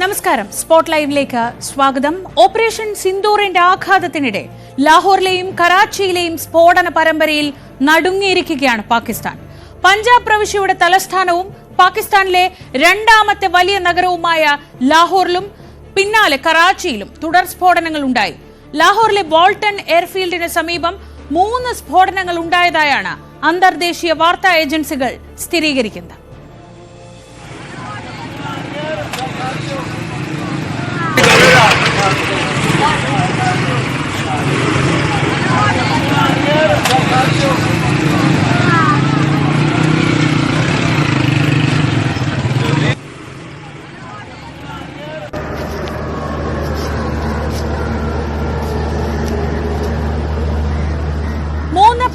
നമസ്കാരം. സ്പോട്ട് ലൈവിലേക്ക് സ്വാഗതം. ഓപ്പറേഷൻ സിന്ദൂറിന്റെ ആഘാതത്തിനിടെ ലാഹോറിലെയും കറാച്ചിയിലെയും സ്ഫോടന പരമ്പരയിൽ നടുങ്ങിയിരിക്കുകയാണ് പാകിസ്ഥാൻ. പഞ്ചാബ് പ്രവിശ്യയുടെ തലസ്ഥാനവും പാകിസ്ഥാനിലെ രണ്ടാമത്തെ വലിയ നഗരവുമായ ലാഹോറിലും പിന്നാലെ കറാച്ചിയിലും തുടർ സ്ഫോടനങ്ങൾ ഉണ്ടായി. ലാഹോറിലെ ബോൾട്ടൺ എയർഫീൽഡിന് സമീപം 3 സ്ഫോടനങ്ങൾ ഉണ്ടായതായാണ് അന്തർദേശീയ വാർത്താ ഏജൻസികൾ സ്ഥിരീകരിക്കുന്നത്.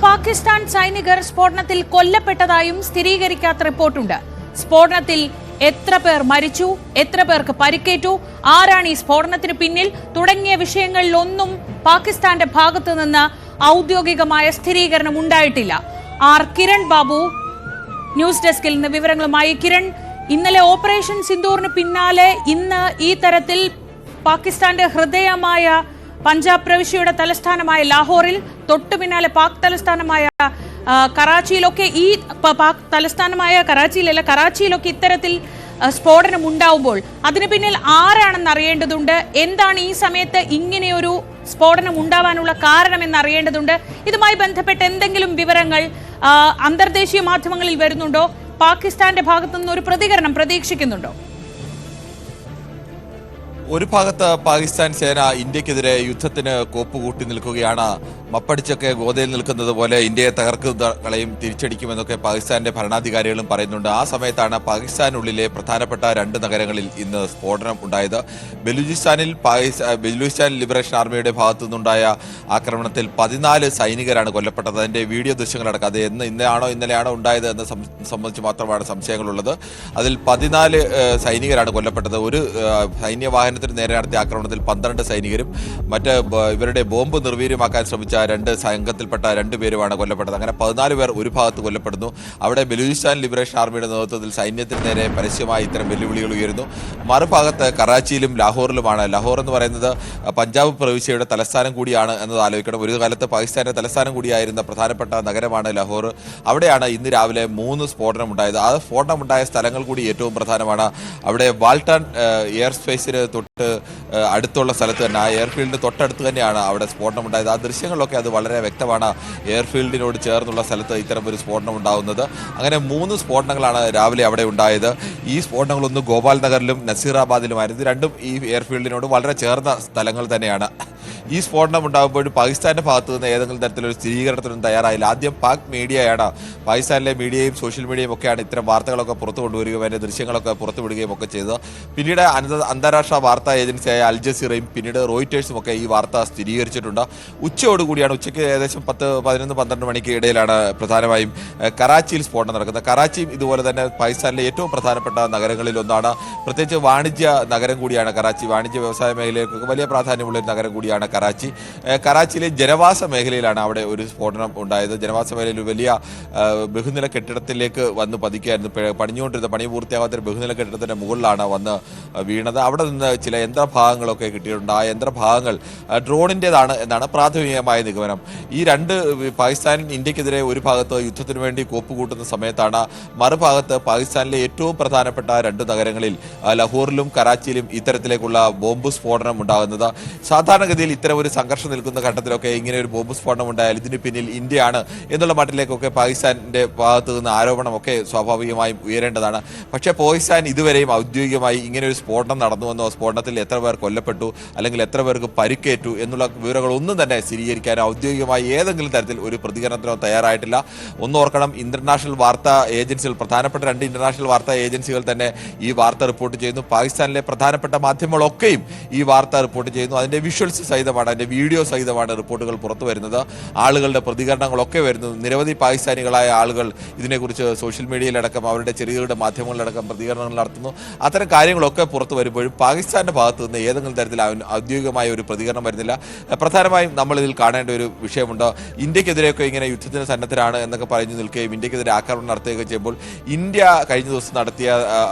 പാകിസ്ഥാൻ സൈനികർ സ്ഫോടനത്തിൽ കൊല്ലപ്പെട്ടതായും സ്ഥിരീകരിക്കാത്ത റിപ്പോർട്ടുണ്ട്. സ്ഫോടനത്തിൽ എത്ര പേർ മരിച്ചു, എത്ര പേർക്ക് പരിക്കേറ്റു, ആരാണ് ഈ സ്ഫോടനത്തിന് പിന്നിൽ തുടങ്ങിയ വിഷയങ്ങളിലൊന്നും പാകിസ്ഥാന്റെ ഭാഗത്തു നിന്ന് ഔദ്യോഗികമായ സ്ഥിരീകരണം ഉണ്ടായിട്ടില്ല. ആർ കിരൺ ബാബു ന്യൂസ് ഡെസ്കിൽ നിന്ന് വിവരങ്ങളുമായി. കിരൺ, ഇന്നലെ ഓപ്പറേഷൻ സിന്ദൂറിന് പിന്നാലെ ഇന്ന് ഈ തരത്തിൽ പാകിസ്ഥാന്റെ ഹൃദയമായ പഞ്ചാബ് പ്രവിശ്യയുടെ തലസ്ഥാനമായ ലാഹോറിൽ, തൊട്ടു പിന്നാലെ പാക് തലസ്ഥാനമായ കറാച്ചിയിലൊക്കെ പാക് തലസ്ഥാനമായ കറാച്ചിയിലൊക്കെ ഇത്തരത്തിൽ സ്ഫോടനം ഉണ്ടാവുമ്പോൾ അതിന് പിന്നിൽ ആരാണെന്ന് അറിയേണ്ടതുണ്ട്. എന്താണ് ഈ സമയത്ത് ഇങ്ങനെയൊരു സ്ഫോടനം ഉണ്ടാവാനുള്ള കാരണമെന്ന് അറിയേണ്ടതുണ്ട്. ഇതുമായി ബന്ധപ്പെട്ട് എന്തെങ്കിലും വിവരങ്ങൾ അന്തർദേശീയ മാധ്യമങ്ങളിൽ വരുന്നുണ്ടോ? പാകിസ്ഥാന്റെ ഭാഗത്തു നിന്ന് ഒരു പ്രതികരണം പ്രതീക്ഷിക്കുന്നുണ്ടോ? ഒരു ഭാഗത്ത് പാകിസ്ഥാൻ സേന ഇന്ത്യക്കെതിരെ യുദ്ധത്തിന് കോപ്പുകൂട്ടി നിൽക്കുകയാണ്. മപ്പടിച്ചൊക്കെ ഗോതയിൽ നിൽക്കുന്നത് പോലെ ഇന്ത്യയെ തകർക്കുന്നകളെയും തിരിച്ചടിക്കുമെന്നൊക്കെ പാകിസ്ഥാന്റെ ഭരണാധികാരികളും പറയുന്നുണ്ട്. ആ സമയത്താണ് പാകിസ്ഥാനുള്ളിലെ പ്രധാനപ്പെട്ട 2 നഗരങ്ങളിൽ ഇന്ന് സ്ഫോടനം ഉണ്ടായത്. ബലൂചിസ്ഥാൻ ലിബറേഷൻ ആർമിയുടെ ഭാഗത്തു നിന്നുണ്ടായ ആക്രമണത്തിൽ 14 സൈനികരാണ് കൊല്ലപ്പെട്ടത്. അതിന്റെ വീഡിയോ ദൃശ്യങ്ങളടക്കം അത് ഇന്നലെയാണോ ഉണ്ടായത് എന്ന് സംബന്ധിച്ച് മാത്രമാണ് സംശയങ്ങളുള്ളത്. അതിൽ 14 സൈനികരാണ് കൊല്ലപ്പെട്ടത്. ഒരു സൈന്യവാഹനത്തിന് നേരെ നടത്തിയ ആക്രമണത്തിൽ 12 സൈനികരും ഇവരുടെ ബോംബ് നിർവീര്യമാക്കാൻ ശ്രമിച്ച 2 സംഘത്തിൽപ്പെട്ട 2 പേരുമാണ് കൊല്ലപ്പെട്ടത്. അങ്ങനെ 14 പേർ ഒരു ഭാഗത്ത് കൊല്ലപ്പെടുന്നു. അവിടെ ബലൂചിസ്ഥാൻ ലിബറേഷൻ ആർമിയുടെ നേതൃത്വത്തിൽ സൈന്യത്തിന് നേരെ പരസ്യമായി ഇത്തരം വെല്ലുവിളികൾ ഉയരുന്നു. മറുഭാഗത്ത് കറാച്ചിയിലും ലാഹോറിലുമാണ്. ലാഹോർ എന്ന് പറയുന്നത് പഞ്ചാബ് പ്രവിശ്യയുടെ തലസ്ഥാനം കൂടിയാണ് എന്നത് ആലോചിക്കണം. ഒരു കാലത്ത് പാകിസ്ഥാന്റെ തലസ്ഥാനം കൂടിയായിരുന്ന പ്രധാനപ്പെട്ട നഗരമാണ് ലാഹോർ. അവിടെയാണ് ഇന്ന് രാവിലെ 3 സ്ഫോടനം ഉണ്ടായത്. ആ സ്ഫോടനം ഉണ്ടായ സ്ഥലങ്ങൾ കൂടി ഏറ്റവും പ്രധാനമാണ്. അവിടെ വാൾട്ടൺ എയർ സ്പേസിന് തൊട്ട് അടുത്തുള്ള സ്ഥലത്ത് തന്നെ, ആ എയർഫീൽഡിന് തൊട്ടടുത്ത് തന്നെയാണ് അവിടെ സ്ഫോടനം ഉണ്ടായത്. ആ ദൃശ്യങ്ങളിലൊക്കെ അത് വളരെ വ്യക്തമാണ്. എയർഫീൽഡിനോട് ചേർന്നുള്ള സ്ഥലത്ത് ഇത്തരം ഒരു സ്ഫോടനം ഉണ്ടാകുന്നത്. അങ്ങനെ 3 സ്ഫോടനങ്ങളാണ് രാവിലെ അവിടെ ഉണ്ടായത്. ഈ സ്ഫോടനങ്ങളൊന്ന് ഗോപാൽ നഗറിലും നസീറാബാദിലുമായിരുന്നു. രണ്ടും ഈ എയർഫീൽഡിനോട് വളരെ ചേർന്ന സ്ഥലങ്ങൾ തന്നെയാണ്. ഈ സ്ഫോടനം ഉണ്ടാകുമ്പോഴും പാകിസ്ഥാന്റെ ഭാഗത്ത് നിന്ന് ഏതെങ്കിലും തരത്തിലൊരു സ്ഥിരീകരണത്തിനൊന്നും തയ്യാറായില്ല. ആദ്യം പാക് മീഡിയയാണ്, പാകിസ്ഥാനിലെ മീഡിയയും സോഷ്യൽ മീഡിയയും ഒക്കെയാണ് ഇത്തരം വാർത്തകളൊക്കെ പുറത്തു കൊണ്ടുവരികയും അതിന്റെ ദൃശ്യങ്ങളൊക്കെ പുറത്തുവിടുകയും ഒക്കെ ചെയ്തത്. പിന്നീട് അന്താരാഷ്ട്ര വാർത്താ ഏജൻസിയായ അൽ ജസീറയും പിന്നീട് റോയിറ്റേഴ്സും ഒക്കെ ഈ വാർത്ത സ്ഥിരീകരിച്ചിട്ടുണ്ട്. ഉച്ചയോടുകൂടിയാണ്, ഉച്ചയ്ക്ക് ഏകദേശം 10-11-12 മണിക്ക് ഇടയിലാണ് പ്രധാനമായും കറാച്ചിയിൽ സ്ഫോടനം നടക്കുന്നത്. കറാച്ചിയും ഇതുപോലെ തന്നെ പാകിസ്ഥാനിലെ ഏറ്റവും പ്രധാനപ്പെട്ട നഗരങ്ങളിൽ ഒന്നാണ്. പ്രത്യേകിച്ച് വാണിജ്യ നഗരം കൂടിയാണ് കറാച്ചി. വാണിജ്യ വ്യവസായ മേഖലയ്ക്കൊക്കെ വലിയ പ്രാധാന്യമുള്ള ഒരു നഗരം കൂടിയാണ് കറാച്ചി. കറാച്ചിയിലെ ജനവാസ മേഖലയിലാണ് അവിടെ ഒരു സ്ഫോടനം ഉണ്ടായത്. ജനവാസ മേഖലയിൽ വലിയ ബഹുനില കെട്ടിടത്തിലേക്ക് വന്ന് പതിക്കുകയായിരുന്നു. പണി പൂർത്തിയാകാത്തൊരു ബഹുനില കെട്ടിടത്തിന്റെ മുകളിലാണ് വന്ന് വീണത്. അവിടെ നിന്ന് ചില യന്ത്രഭാഗങ്ങളൊക്കെ കിട്ടിയിട്ടുണ്ട്. ആ യന്ത്രഭാഗങ്ങൾ ഡ്രോണിൻ്റെതാണ് എന്നാണ് പ്രാഥമികമായ നിഗമനം. ഈ 2 പാകിസ്ഥാൻ ഇന്ത്യക്കെതിരെ ഒരു ഭാഗത്ത് യുദ്ധത്തിന് വേണ്ടി കോപ്പുകൂട്ടുന്ന സമയത്താണ് മറുഭാഗത്ത് പാകിസ്ഥാനിലെ ഏറ്റവും പ്രധാനപ്പെട്ട 2 നഗരങ്ങളിൽ ലാഹോറിലും കറാച്ചിയിലും ഇത്തരത്തിലേക്കുള്ള ബോംബ് സ്ഫോടനം ഉണ്ടാകുന്നത്. സാധാരണഗതിയിൽ ഇത്തരം ഒരു സംഘർഷം നിൽക്കുന്ന ഘട്ടത്തിലൊക്കെ ഇങ്ങനെ ഒരു ബോംബ് സ്ഫോടനം ഉണ്ടായാൽ ഇതിന് പിന്നിൽ ഇന്ത്യയാണ് എന്നുള്ള മട്ടിലേക്കൊക്കെ പാകിസ്ഥാന്റെ ഭാഗത്ത് നിന്ന് ആരോപണമൊക്കെ സ്വാഭാവികമായും ഉയരേണ്ടതാണ്. പക്ഷേ പാകിസ്ഥാൻ ഇതുവരെയും ഔദ്യോഗികമായി ഇങ്ങനെ ഒരു സ്ഫോടനം നടന്നുവെന്നോ സ്ഫോടനത്തിൽ എത്ര പേർ കൊല്ലപ്പെട്ടു അല്ലെങ്കിൽ എത്ര പേർക്ക് പരിക്കേറ്റു എന്നുള്ള വിവരങ്ങളൊന്നും തന്നെ സ്ഥിരീകരിക്കാൻ ഔദ്യോഗികമായി ഏതെങ്കിലും തരത്തിൽ ഒരു പ്രതികരണത്തിനോ തയ്യാറായിട്ടില്ല. ഒന്നോർക്കണം, ഇന്റർനാഷണൽ വാർത്താ ഏജൻസികൾ, പ്രധാനപ്പെട്ട 2 ഇന്റർനാഷണൽ വാർത്താ ഏജൻസികൾ തന്നെ ഈ വാർത്ത റിപ്പോർട്ട് ചെയ്യുന്നു. പാകിസ്ഥാനിലെ പ്രധാനപ്പെട്ട മാധ്യമങ്ങളൊക്കെയും ഈ വാർത്ത റിപ്പോർട്ട് ചെയ്യുന്നു. അതിന്റെ വിഷ്വൽസ് സഹിതം സഹിതമാണ്, അതിൻ്റെ വീഡിയോ സഹിതമാണ് റിപ്പോർട്ടുകൾ പുറത്തു വരുന്നത്. ആളുകളുടെ പ്രതികരണങ്ങളൊക്കെ വരുന്നത്. നിരവധി പാകിസ്ഥാനികളായ ആളുകൾ ഇതിനെക്കുറിച്ച് സോഷ്യൽ മീഡിയയിലടക്കം അവരുടെ ചെറുകിട മാധ്യമങ്ങളിലടക്കം പ്രതികരണങ്ങൾ നടത്തുന്നു. അത്തരം കാര്യങ്ങളൊക്കെ പുറത്തു വരുമ്പോഴും പാകിസ്ഥാൻ്റെ ഭാഗത്ത് നിന്ന് ഏതെങ്കിലും തരത്തിൽ ഔദ്യോഗികമായ ഒരു പ്രതികരണം വരുന്നില്ല. പ്രധാനമായും നമ്മളിതിൽ കാണേണ്ട ഒരു വിഷയമുണ്ട്. ഇന്ത്യക്കെതിരെയൊക്കെ ഇങ്ങനെ യുദ്ധത്തിന് സന്നദ്ധരാണ് എന്നൊക്കെ പറഞ്ഞു നിൽക്കുകയും ഇന്ത്യക്കെതിരെ ആക്രമണം നടത്തുകയൊക്കെ ചെയ്യുമ്പോൾ ഇന്ത്യ കഴിഞ്ഞ ദിവസം നടത്തിയ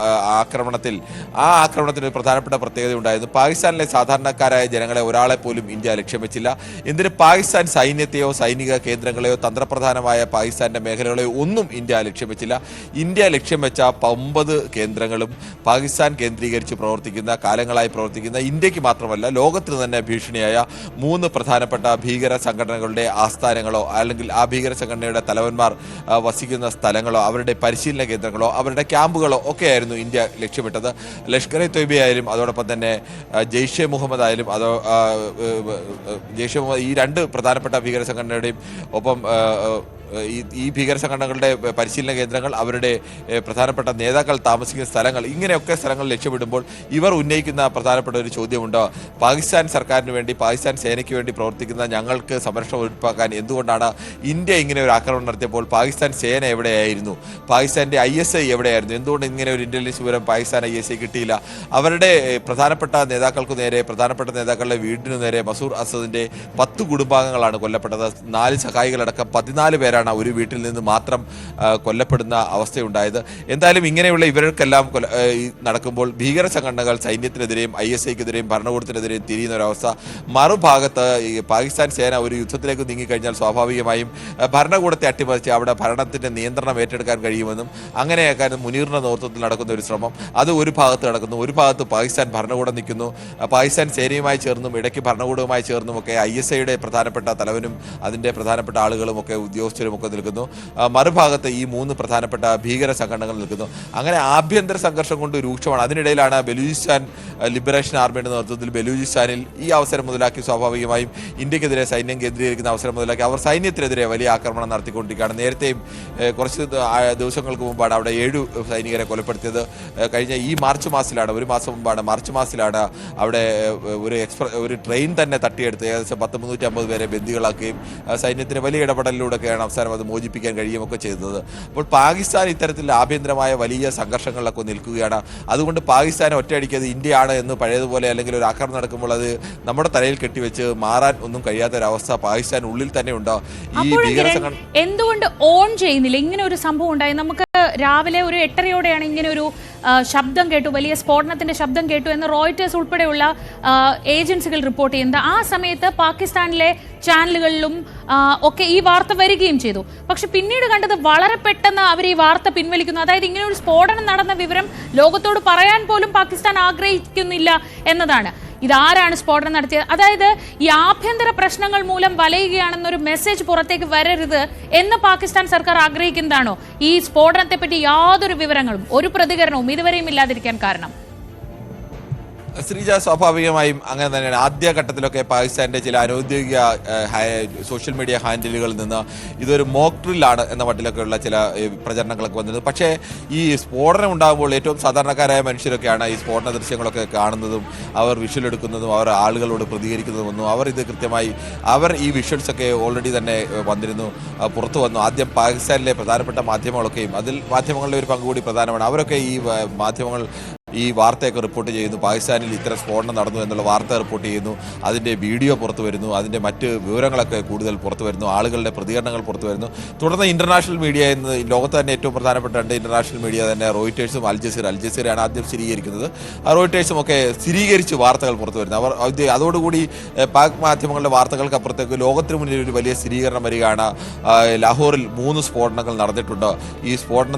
ആക്രമണത്തിന് ഒരു പ്രധാനപ്പെട്ട പ്രത്യേകത ഉണ്ടായിരുന്നു. പാകിസ്ഥാനിലെ സാധാരണക്കാരായ ജനങ്ങളെ ഒരാളെ പോലും ഇന്ത്യ ലക്ഷ്യം വെച്ചില്ല. എന്തിന് പാകിസ്ഥാൻ സൈന്യത്തെയോ സൈനിക കേന്ദ്രങ്ങളെയോ തന്ത്രപ്രധാനമായ പാകിസ്ഥാന്റെ മേഖലകളെയോ ഒന്നും ഇന്ത്യ ലക്ഷ്യം വെച്ചില്ല. ഇന്ത്യ ലക്ഷ്യം വെച്ച 9 കേന്ദ്രങ്ങളും പാകിസ്ഥാൻ കേന്ദ്രീകരിച്ച് കാലങ്ങളായി പ്രവർത്തിക്കുന്ന ഇന്ത്യക്ക് മാത്രമല്ല ലോകത്തിന് തന്നെ ഭീഷണിയായ 3 പ്രധാനപ്പെട്ട ഭീകര സംഘടനകളുടെ ആസ്ഥാനങ്ങളോ അല്ലെങ്കിൽ ആ ഭീകര സംഘടനയുടെ തലവന്മാർ വസിക്കുന്ന സ്ഥലങ്ങളോ അവരുടെ പരിശീലന കേന്ദ്രങ്ങളോ അവരുടെ ക്യാമ്പുകളോ ഒക്കെയായിരുന്നു ഇന്ത്യ ലക്ഷ്യമിട്ടത്. ലഷ്കർ ഇ തൊയ്ബ ആയാലും അതോടൊപ്പം തന്നെ ജെയ്ഷെ മുഹമ്മദ് ആയാലും ജെയ്ഷെ മുഹമ്മദ് ഈ 2 പ്രധാനപ്പെട്ട ഭീകര സംഘടനയുടെയും ഒപ്പം ഈ ഭീകര സംഘടനകളുടെ പരിശീലന കേന്ദ്രങ്ങൾ, അവരുടെ പ്രധാനപ്പെട്ട നേതാക്കൾ താമസിക്കുന്ന സ്ഥലങ്ങൾ, ഇങ്ങനെയൊക്കെ സ്ഥലങ്ങൾ ലക്ഷ്യമിടുമ്പോൾ ഇവർ ഉന്നയിക്കുന്ന പ്രധാനപ്പെട്ട ഒരു ചോദ്യമുണ്ട്. പാകിസ്ഥാൻ സർക്കാരിന് വേണ്ടി, പാകിസ്ഥാൻ സേനയ്ക്ക് വേണ്ടി പ്രവർത്തിക്കുന്ന ഞങ്ങൾക്ക് സംരക്ഷണം ഉറപ്പാക്കാൻ എന്തുകൊണ്ടാണ് ഇന്ത്യ ഇങ്ങനെ ഒരു ആക്രമണം നടത്തിയപ്പോൾ പാകിസ്ഥാൻ സേന എവിടെയായിരുന്നു? പാകിസ്ഥാന്റെ ISI എവിടെയായിരുന്നു? എന്തുകൊണ്ട് ഇങ്ങനെ ഒരു ഇന്റലിജൻസ് വിവരം പാകിസ്ഥാൻ ISI കിട്ടിയില്ല? അവരുടെ പ്രധാനപ്പെട്ട നേതാക്കൾക്ക് നേരെ, പ്രധാനപ്പെട്ട നേതാക്കളുടെ വീടിനു നേരെ മസൂർ അസദിന്റെ 10 കുടുംബാംഗങ്ങളാണ് കൊല്ലപ്പെട്ടത്. 4 സഹായികളടക്കം 14 പേരാണ് ഒരു വീട്ടിൽ നിന്ന് മാത്രം കൊല്ലപ്പെടുന്ന അവസ്ഥയുണ്ടായത്. എന്തായാലും ഇങ്ങനെയുള്ള ഇവർക്കെല്ലാം നടക്കുമ്പോൾ ഭീകര സംഘടനകൾ സൈന്യത്തിനെതിരെയും ISIക്കെതിരെയും ഭരണകൂടത്തിനെതിരെയും തിരിയുന്ന ഒരവസ്ഥ. മറുഭാഗത്ത് പാകിസ്ഥാൻ സേന ഒരു യുദ്ധത്തിലേക്ക് നീങ്ങിക്കഴിഞ്ഞാൽ സ്വാഭാവികമായും ഭരണകൂടത്തെ അട്ടിമറിച്ച് അവിടെ ഭരണത്തിന്റെ നിയന്ത്രണം ഏറ്റെടുക്കാൻ കഴിയുമെന്നും അങ്ങനെയാക്കാൻ മുനീറിന്റെ നേതൃത്വത്തിൽ നടക്കുന്ന ഒരു ശ്രമം അത് ഒരു ഭാഗത്ത് നടക്കുന്നു. ഒരു ഭാഗത്ത് പാകിസ്ഥാൻ ഭരണകൂടം നിൽക്കുന്നു. പാകിസ്ഥാൻ സേനയുമായി ചേർന്നും ഇടയ്ക്ക് ഭരണകൂടവുമായി ചേർന്നുമൊക്കെ ISIയുടെ പ്രധാനപ്പെട്ട തലവനും അതിന്റെ പ്രധാനപ്പെട്ട ആളുകളും ഒക്കെ ഉദ്യോഗസ്ഥരും ഒക്കെ നിൽക്കുന്നു. മറുഭാഗത്ത് ഈ 3 പ്രധാനപ്പെട്ട ഭീകര സംഘടനകൾ നിൽക്കുന്നു. അങ്ങനെ ആഭ്യന്തര സംഘർഷം കൊണ്ട് രൂക്ഷമാണ്. അതിനിടയിലാണ് ബലൂചിസ്ഥാൻ ലിബറേഷൻ ആർമിയുടെ നേതൃത്വത്തിൽ ബലൂചിസ്ഥാനിൽ ഈ അവസരം മുതലാക്കി സ്വാഭാവികമായും ഇന്ത്യക്കെതിരെ സൈന്യം കേന്ദ്രീകരിക്കുന്ന അവസരം മുതലാക്കി അവർ സൈന്യത്തിനെതിരെ വലിയ ആക്രമണം നടത്തിക്കൊണ്ടിരിക്കുകയാണ്. നേരത്തെയും കുറച്ച് ദിവസങ്ങൾക്ക് മുമ്പാണ് അവിടെ 7 സൈനികരെ കൊലപ്പെടുത്തിയത്. കഴിഞ്ഞ ഈ മാർച്ച് മാസത്തിലാണ്, ഒരു മാസം മുമ്പാണ്, മാർച്ച് മാസത്തിലാണ് അവിടെ ഒരു ട്രെയിൻ തന്നെ തട്ടിയെടുത്ത് ഏകദേശം 350 പേരെ ബന്ദികളാക്കുകയും സൈന്യത്തിന് വലിയ ഇടപെടലിലൂടെയൊക്കെയാണ് അവസാനം അത് മോചിപ്പിക്കാൻ കഴിയുമൊക്കെ ചെയ്തത്. അപ്പോൾ പാകിസ്ഥാൻ ഇത്തരത്തിൽ ആഭ്യന്തരമായ വലിയ സംഘർഷങ്ങളിലൊക്കെ നിൽക്കുകയാണ്. അതുകൊണ്ട് പാകിസ്ഥാനെ ഒറ്റയടിക്കത് ഇന്ത്യയാണ് എന്ന് പഴയതുപോലെ അല്ലെങ്കിൽ ഒരു ആക്രമണം നടക്കുമ്പോൾ അത് നമ്മുടെ തലയിൽ കെട്ടിവെച്ച് മാറാൻ ഒന്നും കഴിയാത്തൊരവസ്ഥ പാകിസ്ഥാൻ ഉള്ളിൽ തന്നെ ഉണ്ട്. ഈ ഭീകര സംഘടന എന്തുകൊണ്ട് ഓൺ ചെയ്യുന്നില്ല? ഇങ്ങനെ ഒരു സംഭവം ഉണ്ടായി. നമുക്ക് രാവിലെ ഒരു 8:30യോടെയാണ് ഇങ്ങനെ ഒരു ശബ്ദം കേട്ടു, വലിയ സ്ഫോടനത്തിന്റെ ശബ്ദം കേട്ടു എന്ന് റോയിറ്റേഴ്സ് ഉൾപ്പെടെയുള്ള ഏജൻസികൾ റിപ്പോർട്ട് ചെയ്യുന്നത്. ആ സമയത്ത് പാകിസ്ഥാനിലെ ചാനലുകളിലും ഒക്കെ ഈ വാർത്ത വരികയും ചെയ്തു. പക്ഷെ പിന്നീട് കണ്ടത് വളരെ പെട്ടെന്ന് അവർ ഈ വാർത്ത പിൻവലിക്കുന്നു. അതായത് ഇങ്ങനെ ഒരു സ്ഫോടനം നടന്ന വിവരം ലോകത്തോട് പറയാൻ പോലും പാകിസ്ഥാൻ ആഗ്രഹിക്കുന്നില്ല എന്നതാണ്. ഇതാരാണ് സ്ഫോടനം നടത്തിയത്? അതായത് ഈ ആഭ്യന്തര പ്രശ്നങ്ങൾ മൂലം വലയുകയാണെന്നൊരു മെസ്സേജ് പുറത്തേക്ക് വരരുത് എന്ന് പാകിസ്ഥാൻ സർക്കാർ ആഗ്രഹിക്കുന്നതാണോ ഈ സ്ഫോടനത്തെ പറ്റി യാതൊരു വിവരങ്ങളും ഒരു പ്രതികരണവും ഇതുവരെയും ഇല്ലാതിരിക്കാൻ കാരണം? ശ്രീജ, സ്വാഭാവികമായും അങ്ങനെ തന്നെയാണ്. ആദ്യഘട്ടത്തിലൊക്കെ പാകിസ്ഥാന്റെ ചില അനൗദ്യോഗിക സോഷ്യൽ മീഡിയ ഹാൻഡിലുകളിൽ നിന്ന് ഇതൊരു മോക്ക് ഡ്രില്ലാണ് എന്ന മട്ടിലൊക്കെയുള്ള ചില പ്രചരണങ്ങളൊക്കെ വന്നിരുന്നു. പക്ഷേ ഈ സ്ഫോടനം ഉണ്ടാകുമ്പോൾ ഏറ്റവും സാധാരണക്കാരായ മനുഷ്യരൊക്കെയാണ് ഈ സ്ഫോടന ദൃശ്യങ്ങളൊക്കെ കാണുന്നതും അവർ വിഷ്വൽ എടുക്കുന്നതും അവർ ആളുകളോട് പ്രതികരിക്കുന്നതും അവർ ഇത് കൃത്യമായി ഈ വിഷ്വൽസൊക്കെ ഓൾറെഡി തന്നെ വന്നിരുന്നു, പുറത്തു വന്നു. ആദ്യം പാകിസ്ഥാനിലെ പ്രധാനപ്പെട്ട മാധ്യമങ്ങളൊക്കെയും അതിൽ മാധ്യമങ്ങളുടെ ഒരു പങ്കുകൂടി പ്രധാനമാണ്. അവരൊക്കെ ഈ മാധ്യമങ്ങൾ ഈ വാർത്തയൊക്കെ റിപ്പോർട്ട് ചെയ്യുന്നു. പാകിസ്ഥാനിൽ ഇത്തരം സ്ഫോടനം നടന്നു എന്നുള്ള വാർത്ത റിപ്പോർട്ട് ചെയ്യുന്നു. അതിൻ്റെ വീഡിയോ പുറത്തു വരുന്നു. അതിൻ്റെ മറ്റ് വിവരങ്ങളൊക്കെ കൂടുതൽ പുറത്തു വരുന്നു. ആളുകളുടെ പ്രതികരണങ്ങൾ പുറത്തു വരുന്നു. തുടർന്ന് ഇന്റർനാഷണൽ മീഡിയ എന്ന് ലോകത്ത് തന്നെ ഏറ്റവും പ്രധാനപ്പെട്ട 2 ഇന്റർനാഷണൽ മീഡിയ തന്നെ റോയിറ്റേഴ്സും അൽജസീറയാണ് ആദ്യം സ്ഥിരീകരിക്കുന്നത്. ആ റോയിറ്റേഴ്സും ഒക്കെ സ്ഥിരീകരിച്ച് വാർത്തകൾ പുറത്തു വരുന്നു. അവർ അതോടുകൂടി പാക് മാധ്യമങ്ങളുടെ വാർത്തകൾക്ക് അപ്പുറത്തേക്ക് ലോകത്തിന് മുന്നിൽ ഒരു വലിയ സ്ഥിരീകരണം വരികയാണ്. ലാഹോറിൽ 3 സ്ഫോടനങ്ങൾ നടന്നിട്ടുണ്ട്. ഈ സ്ഫോടനം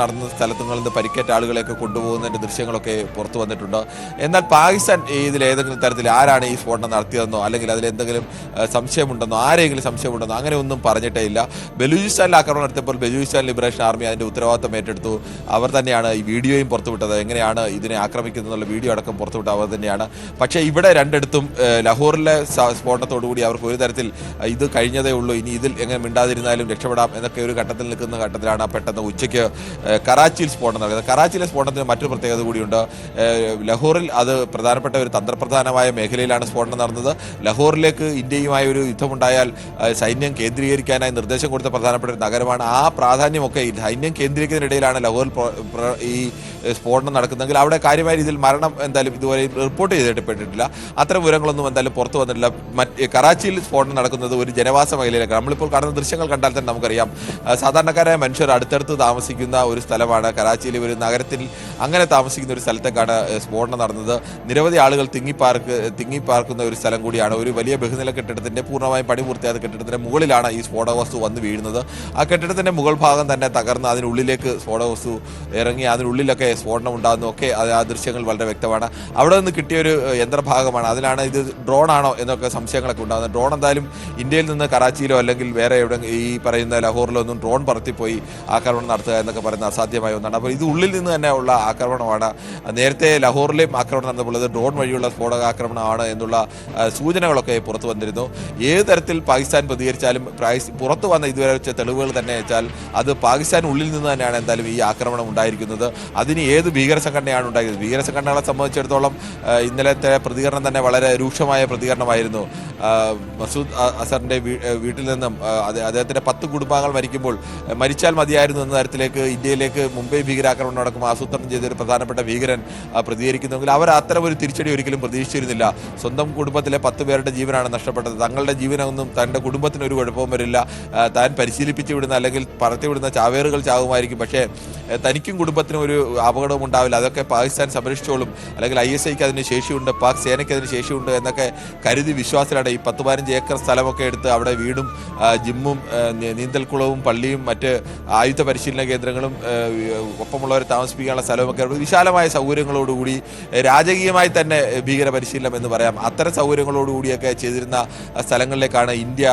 നടന്ന സ്ഥലത്തുകളിൽ നിന്ന് പരിക്കേറ്റ ആളുകളെയൊക്കെ കൊണ്ടുപോകുന്നതിൻ്റെ ദൃശ്യങ്ങളൊക്കെ പുറത്തു വന്നിട്ടുണ്ട്. എന്നാൽ പാകിസ്ഥാൻ ഇതിൽ ഏതെങ്കിലും തരത്തിൽ ആരാണ് ഈ സ്ഫോടനം നടത്തിയതെന്നോ അല്ലെങ്കിൽ അതിലെന്തെങ്കിലും സംശയമുണ്ടെന്നോ ആരെങ്കിലും സംശയമുണ്ടെന്നോ അങ്ങനെ ഒന്നും പറഞ്ഞിട്ടേ ഇല്ല. ബലൂചിസ്ഥാനിൽ ആക്രമണം നടത്തിയപ്പോൾ ബലൂചിസ്ഥാൻ ലിബറേഷൻ ആർമി അതിൻ്റെ ഉത്തരവാദിത്തം ഏറ്റെടുത്തു. അവർ തന്നെയാണ് ഈ വീഡിയോയും പുറത്തുവിട്ടത്. എങ്ങനെയാണ് ഇതിനെ ആക്രമിക്കുന്നതെന്നുള്ള വീഡിയോ അടക്കം പുറത്തുവിട്ട അവർ തന്നെയാണ്. പക്ഷേ ഇവിടെ രണ്ടിടത്തും ലാഹോറിലെ സ്ഫോടനത്തോടുകൂടി അവർക്ക് ഒരു തരത്തിൽ ഇത് കഴിഞ്ഞതേ ഉള്ളൂ, ഇനി ഇതിൽ എങ്ങനെ മിണ്ടാതിരുന്നാലും രക്ഷപ്പെടാം എന്നൊക്കെ ഒരു ഘട്ടത്തിൽ നിൽക്കുന്ന ഘട്ടത്തിലാണ് പെട്ടെന്ന് ഉച്ചയ്ക്ക് കറാച്ചിയിൽ സ്ഫോടനം നടക്കുന്നത്. കറാച്ചിയിലെ സ്ഫോടനത്തിന് മറ്റൊരു പ്രത്യേകത പ്രത്യേകത കൂടിയുണ്ട്. ലഹോറിൽ അത് പ്രധാനപ്പെട്ട ഒരു തന്ത്രപ്രധാനമായ മേഖലയിലാണ് സ്ഫോടനം നടന്നത്. ലഹോറിലേക്ക് ഇന്ത്യയുമായി ഒരു യുദ്ധമുണ്ടായാൽ സൈന്യം കേന്ദ്രീകരിക്കാനായി നിർദ്ദേശം കൊടുത്ത പ്രധാനപ്പെട്ട ഒരു നഗരമാണ്. ആ പ്രാധാന്യമൊക്കെ സൈന്യം കേന്ദ്രീകരിക്കുന്നതിനിടയിലാണ് ലഹോറിൽ ഈ സ്ഫോടനം നടക്കുന്നെങ്കിൽ അവിടെ കാര്യമായ രീതിയിൽ മരണം എന്തായാലും ഇതുവരെ റിപ്പോർട്ട് ചെയ്തിട്ടില്ല. അത്തരം വിവരങ്ങളൊന്നും എന്തായാലും പുറത്തു വന്നിട്ടില്ല. കറാച്ചിയിൽ സ്ഫോടനം നടക്കുന്നത് ഒരു ജനവാസ മേഖലയിലാണ്. നമ്മളിപ്പോൾ കാണുന്ന ദൃശ്യങ്ങൾ കണ്ടാൽ തന്നെ നമുക്കറിയാം സാധാരണക്കാരായ മനുഷ്യർ അടുത്തടുത്ത് താമസിക്കുന്ന ഒരു സ്ഥലമാണ് കറാച്ചിയിലെ ഒരു നഗരത്തിൽ. അങ്ങനെ താമസിക്കുന്ന ഒരു സ്ഥലത്തേക്കാണ് സ്ഫോടനം നടന്നത്. നിരവധി ആളുകൾ തിങ്ങിപ്പാർക്കുന്ന ഒരു സ്ഥലം കൂടിയാണ്. ഒരു വലിയ ബഹുനില കെട്ടിടത്തിന്റെ പൂർണ്ണമായും പണി പൂർത്തിയായ കെട്ടിടത്തിന്റെ മുകളിലാണ് ഈ സ്ഫോടക വസ്തു വന്ന് വീഴുന്നത്. ആ കെട്ടിടത്തിന്റെ മുകൾ ഭാഗം തന്നെ തകർന്ന് അതിനുള്ളിലേക്ക് സ്ഫോടക വസ്തു ഇറങ്ങി അതിനുള്ളിലൊക്കെ സ്ഫോടനം ഉണ്ടാകുന്നു. ഒക്കെ ആ ദൃശ്യങ്ങൾ വളരെ വ്യക്തമാണ്. അവിടെ നിന്ന് കിട്ടിയൊരു യന്ത്രഭാഗമാണ്. അതിലാണ് ഇത് ഡ്രോൺ ആണോ എന്നൊക്കെ സംശയങ്ങളൊക്കെ ഉണ്ടാകുന്നത്. ഡ്രോൺ എന്തായാലും ഇന്ത്യയിൽ നിന്ന് കറാച്ചിയിലോ അല്ലെങ്കിൽ വേറെ എവിടെ ഈ പറയുന്ന ലഹോറിലോ ഒന്നും ഡ്രോൺ പറത്തിപ്പോയി ആക്രമണം നടത്തുക എന്നൊക്കെ പറയുന്ന അസാധ്യമായ ഒന്നാണ്. അപ്പോൾ ഇത് ഉള്ളിൽ നിന്ന് തന്നെ ഉള്ള ആക്രമണമാണ്. നേരത്തെ ലഹോറിലെയും ആക്രമണം നടന്നപ്പോൾ അത് ഡ്രോൺ വഴിയുള്ള സ്ഫോടകാക്രമണമാണ് എന്നുള്ള സൂചനകളൊക്കെ പുറത്തു വന്നിരുന്നു. ഏത് തരത്തിൽ പാകിസ്ഥാൻ പ്രതികരിച്ചാലും പുറത്തു വന്ന ഇതുവരെ വെച്ച തെളിവുകൾ തന്നെ വെച്ചാൽ അത് പാകിസ്ഥാൻ ഉള്ളിൽ നിന്ന് തന്നെയാണ് എന്തായാലും ഈ ആക്രമണം ഉണ്ടായിരിക്കുന്നത്. അതിന് ഏത് ഭീകര സംഘടനയാണ് ഉണ്ടായത്? ഭീകര സംഘടനകളെ സംബന്ധിച്ചിടത്തോളം ഇന്നലത്തെ പ്രതികരണം തന്നെ വളരെ രൂക്ഷമായ പ്രതികരണമായിരുന്നു. മസൂദ് അസറിന്റെ വീട്ടിൽ നിന്നും അദ്ദേഹത്തിന്റെ 10 കുടുംബാംഗങ്ങൾ മരിച്ചാൽ മതിയായിരുന്നു എന്ന തരത്തിലേക്ക് ഇന്ത്യയിലേക്ക് മുംബൈ ഭീകരാക്രമണം നടക്കുമ്പോൾ ആസൂത്രണം ചെയ്ത ഒരു പ്രധാനപ്പെട്ട ഭീകരൻ പ്രതികരിക്കുന്നെങ്കിൽ അവർ അത്തരം ഒരു തിരിച്ചടി ഒരിക്കലും പ്രതീക്ഷിച്ചിരുന്നില്ല. സ്വന്തം കുടുംബത്തിലെ 10 പേരുടെ ജീവനാണ് നഷ്ടപ്പെട്ടത്. തങ്ങളുടെ ജീവനൊന്നും തന്റെ കുടുംബത്തിന് ഒരു കുഴപ്പവും വരില്ല. താൻ പരിശീലിപ്പിച്ചു വിടുന്ന അല്ലെങ്കിൽ പറത്തിവിടുന്ന ചാവേറുകൾ ചാവുമായിരിക്കും, പക്ഷേ തനിക്കും കുടുംബത്തിനും ഒരു അപകടവും ഉണ്ടാവില്ല. അതൊക്കെ പാകിസ്ഥാൻ സംരക്ഷിച്ചോളും, അല്ലെങ്കിൽ ISIക്ക് അതിന് ശേഷിയുണ്ട്, പാക് സേനയ്ക്ക് അതിന് ശേഷിയുണ്ട് എന്നൊക്കെ കരുതി വിശ്വാസത്തിലാണ് ഈ 10-15 ഏക്കർ സ്ഥലമൊക്കെ എടുത്ത് അവിടെ വീടും ജിമ്മും നീന്തൽക്കുളവും പള്ളിയും മറ്റ് ആയുധ പരിശീലന കേന്ദ്രങ്ങളും ഒപ്പമുള്ളവരെ താമസിപ്പിക്കാനുള്ള സ്ഥലമൊക്കെ വിശാലമായ സൗകര്യങ്ങളോടുകൂടി രാജകീയമായി തന്നെ ഭീകര പരിശീലനം എന്ന് പറയാം. അത്തരം സൗകര്യങ്ങളോടുകൂടിയൊക്കെ ചെയ്തിരുന്ന സ്ഥലങ്ങളിലേക്കാണ് ഇന്ത്യ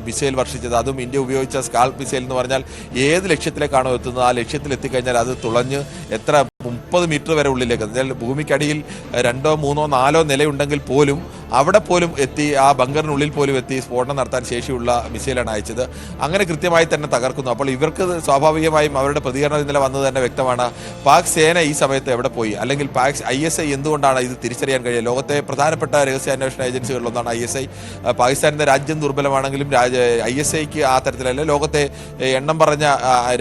മിസൈൽ വർഷിച്ചത്. അതും ഇന്ത്യ ഉപയോഗിച്ച സ്കാൽപ് മിസൈൽ എന്ന് പറഞ്ഞാൽ ഏത് ലക്ഷ്യത്തിലേക്കാണോ എത്തുന്നത് ആ ലക്ഷ്യത്തിൽ എത്തിക്കഴിഞ്ഞാൽ അത് തുളഞ്ഞ് എത്ര 30 മീറ്റർ വരെ ഉള്ളിലേക്ക്, എന്നാൽ ഭൂമിക്കടിയിൽ 2, 3, 4 നിലയുണ്ടെങ്കിൽ പോലും അവിടെ പോലും എത്തി, ആ ബങ്കറിനുള്ളിൽ പോലും എത്തി സ്ഫോടനം നടത്താൻ ശേഷിയുള്ള മിസൈലാണ് അയച്ചത്. അങ്ങനെ കൃത്യമായി തന്നെ തകർക്കുന്നു. അപ്പോൾ ഇവർക്ക് സ്വാഭാവികമായും അവരുടെ പ്രതികരണം ഇന്നലെ വന്നത് തന്നെ വ്യക്തമാണ്. പാക് സേന ഈ സമയത്ത് എവിടെ പോയി, അല്ലെങ്കിൽ ISI എന്തുകൊണ്ടാണ് ഇത് തിരിച്ചറിയാൻ കഴിയുക? ലോകത്തെ പ്രധാനപ്പെട്ട രഹസ്യാന്വേഷണ ഏജൻസികളിലൊന്നാണ് ISI. പാകിസ്ഥാനിന്റെ രാജ്യം ദുർബലമാണെങ്കിലും ISIക്ക് ആ തരത്തിലല്ല. ലോകത്തെ എണ്ണം പറഞ്ഞ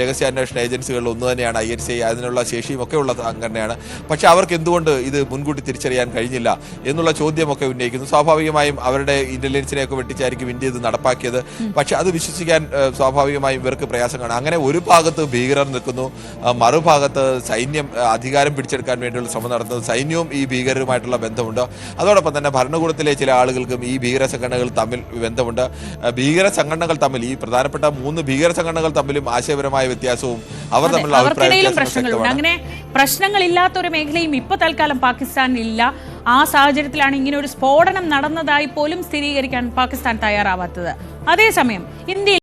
രഹസ്യാന്വേഷണ ഏജൻസികളിൽ ഒന്ന് തന്നെയാണ് ISI. അതിനുള്ള ശേഷിയും ഒക്കെ ഉള്ള സംഘടനയാണ്. പക്ഷെ അവർക്ക് എന്തുകൊണ്ട് ഇത് മുൻകൂട്ടി തിരിച്ചറിയാൻ കഴിഞ്ഞില്ല എന്നുള്ള ചോദ്യമൊക്കെ ഉന്നയിക്കുന്നു. സ്വാഭാവികമായും അവരുടെ ഇന്റലിജൻസിനെയൊക്കെ വെട്ടിച്ചായിരിക്കും ഇന്ത്യ ഇത് നടപ്പാക്കിയത്. പക്ഷെ അത് വിശ്വസിക്കാൻ സ്വാഭാവികമായും ഇവർക്ക് പ്രയാസം കാണും. അങ്ങനെ ഒരു ഭാഗത്ത് ഭീകരർ നിൽക്കുന്നു, മറുഭാഗത്ത് സൈന്യം അധികാരം പിടിച്ചെടുക്കാൻ വേണ്ടിയുള്ള ശ്രമം നടത്തുന്നത്. സൈന്യവും ഈ ഭീകരരുമായിട്ടുള്ള ബന്ധമുണ്ട്. അതോടൊപ്പം തന്നെ ഭരണകൂടത്തിലെ ചില ആളുകൾക്കും ഈ ഭീകര സംഘടനകൾ തമ്മിൽ ബന്ധമുണ്ട്. ഭീകര സംഘടനകൾ തമ്മിൽ, ഈ പ്രധാനപ്പെട്ട 3 ഭീകര സംഘടനകൾ തമ്മിലും ആശയപരമായ വ്യത്യാസവും അവർ തമ്മിലുള്ള അഭിപ്രായ പ്രശ്നങ്ങളുണ്ട്. അങ്ങനെ പ്രശ്നങ്ങളില്ലാത്ത ഒരു മേഖലയും ഇപ്പൊ തൽക്കാലം പാകിസ്ഥാനിലില്ല. ആ സാഹചര്യത്തിലാണ് ഇങ്ങനെ ഒരു സ്ഫോടനം നടന്നതായി പോലും സ്ഥിരീകരിക്കാൻ പാകിസ്ഥാൻ തയ്യാറാവാത്തത്. അതേസമയം ഇന്ത്യയിൽ